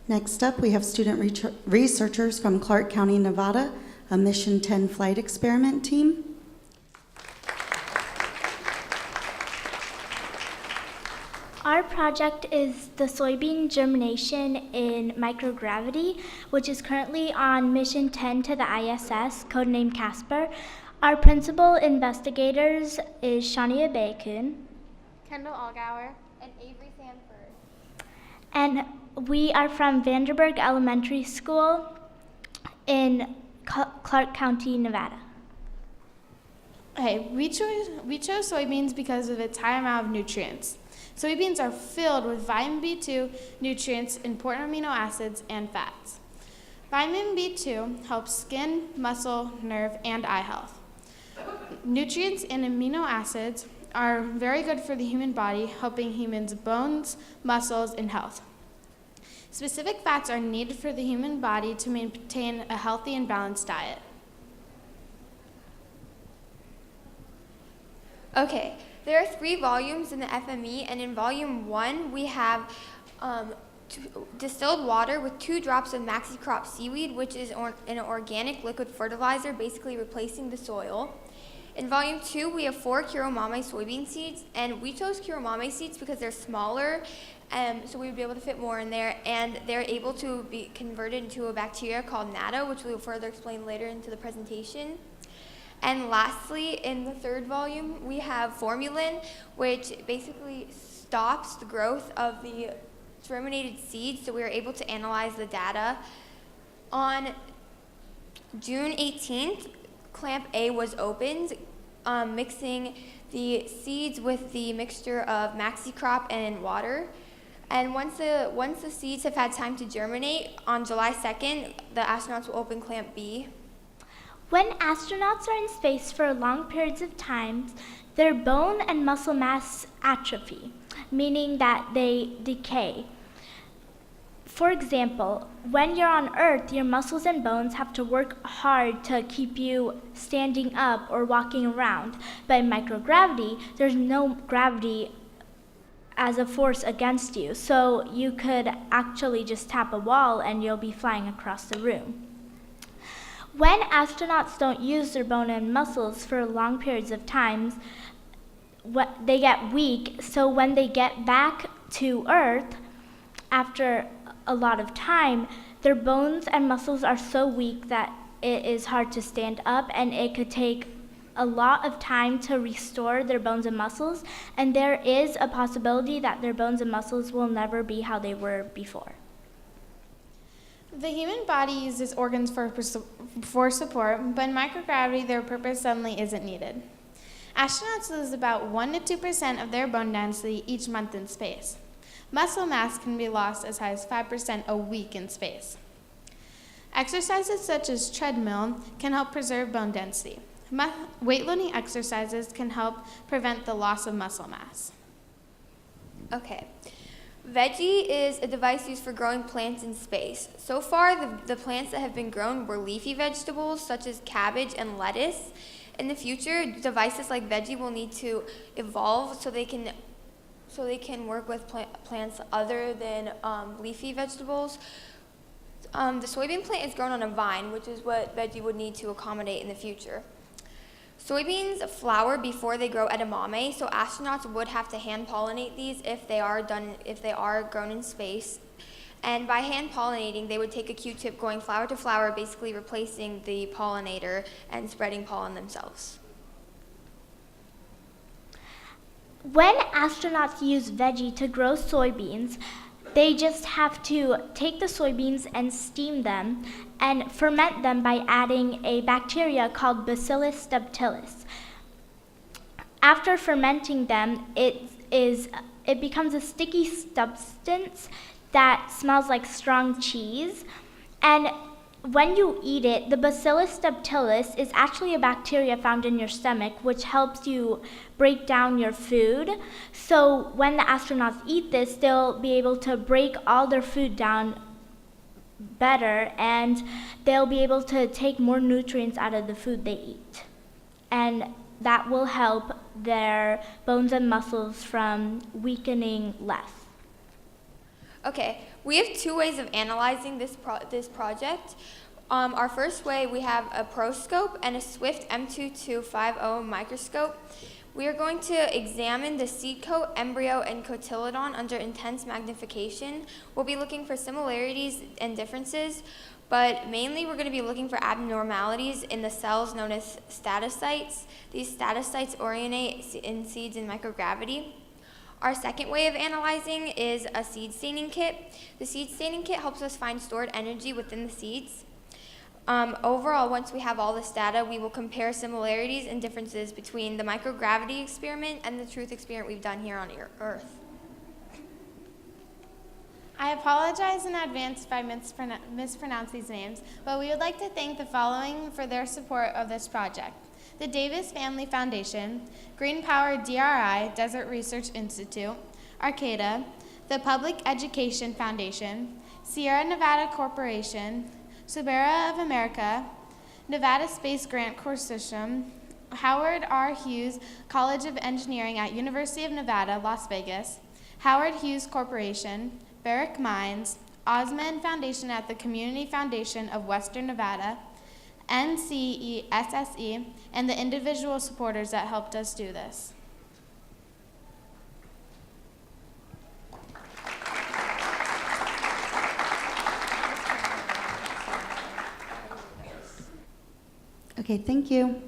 Next up, we have student researchers from Clark County, Nevada, a Mission 10 flight experiment team. Our project is the soybean germination in microgravity, which is currently on Mission 10 to the ISS, codenamed Casper. Our principal investigators is Shania Bacon, Kendall Allgauer, and Avery Sanford. And we are from Vanderburg Elementary School in Clark County, Nevada. Okay, we chose soybeans because of its high amount of nutrients. Soybeans are filled with vitamin B2, nutrients, important amino acids, and fats. Vitamin B2 helps skin, muscle, nerve, and eye health. Nutrients and amino acids are very good for the human body, helping humans' bones, muscles, and health. Specific fats are needed for the human body to maintain a healthy and balanced diet. Okay, there are 3 volumes in the FME, and in volume 1 we have distilled water with 2 drops of maxi-crop seaweed, which is an organic liquid fertilizer, basically replacing the soil. In volume 2, we have 4 Kuromame soybean seeds, and we chose Kuromame seeds because they're smaller, so we would be able to fit more in there, and they're able to be converted into a bacteria called natto, which we will further explain later into the presentation. And lastly, in the 3rd volume, we have formalin, which basically stops the growth of the germinated seeds, so we are able to analyze the data. On June 18th, Clamp A was opened, mixing the seeds with the mixture of maxi-crop and water. And once the seeds have had time to germinate, on July 2nd, the astronauts will open Clamp B. When astronauts are in space for long periods of time, their bone and muscle mass atrophy, meaning that they decay. For example, when you're on Earth, your muscles and bones have to work hard to keep you standing up or walking around. But in microgravity, there's no gravity as a force against you, so you could actually just tap a wall and you'll be flying across the room. When astronauts don't use their bone and muscles for long periods of time, they get weak, so when they get back to Earth, after a lot of time, their bones and muscles are so weak that it is hard to stand up, and it could take a lot of time to restore their bones and muscles, and there is a possibility that their bones and muscles will never be how they were before. The human body uses organs for support, but in microgravity, their purpose suddenly isn't needed. Astronauts lose about 1 to 2% of their bone density each month in space. Muscle mass can be lost as high as 5% a week in space. Exercises such as treadmill can help preserve bone density. Weight-loading exercises can help prevent the loss of muscle mass. Okay. Veggie is a device used for growing plants in space. So far, the plants that have been grown were leafy vegetables such as cabbage and lettuce. In the future, devices like Veggie will need to evolve so they can work with plants other than leafy vegetables. The soybean plant is grown on a vine, which is what Veggie would need to accommodate in the future. Soybeans flower before they grow edamame, so astronauts would have to hand pollinate these if they are grown in space. And by hand pollinating, they would take a Q-tip going flower to flower, basically replacing the pollinator and spreading pollen themselves. When astronauts use Veggie to grow soybeans, they just have to take the soybeans and steam them and ferment them by adding a bacteria called Bacillus subtilis. After fermenting them, it becomes a sticky substance that smells like strong cheese. And when you eat it, the Bacillus subtilis is actually a bacteria found in your stomach, which helps you break down your food. So when the astronauts eat this, they'll be able to break all their food down better, and they'll be able to take more nutrients out of the food they eat. And that will help their bones and muscles from weakening less. Okay, we have two ways of analyzing this project. Our first way, we have a ProScope and a Swift M2250 microscope. We are going to examine the seed coat, embryo, and cotyledon under intense magnification. We'll be looking for similarities and differences, but mainly we're going to be looking for abnormalities in the cells known as statocytes. These statocytes orientate in seeds in microgravity. Our second way of analyzing is a seed staining kit. The seed staining kit helps us find stored energy within the seeds. Overall, once we have all this data, we will compare similarities and differences between the microgravity experiment and the truth experiment we've done here on Earth. I apologize in advance if I mispronounce these names, but we would like to thank the following for their support of this project: the Davis Family Foundation, Green Power DRI, Desert Research Institute, Arcata, the Public Education Foundation, Sierra Nevada Corporation, Subera of America, Nevada Space Grant Consortium, Howard R. Hughes College of Engineering at University of Nevada, Las Vegas, Howard Hughes Corporation, Barrick Mines, Osman Foundation at the Community Foundation of Western Nevada, NCESSE, and the individual supporters that helped us do this. Okay, thank you.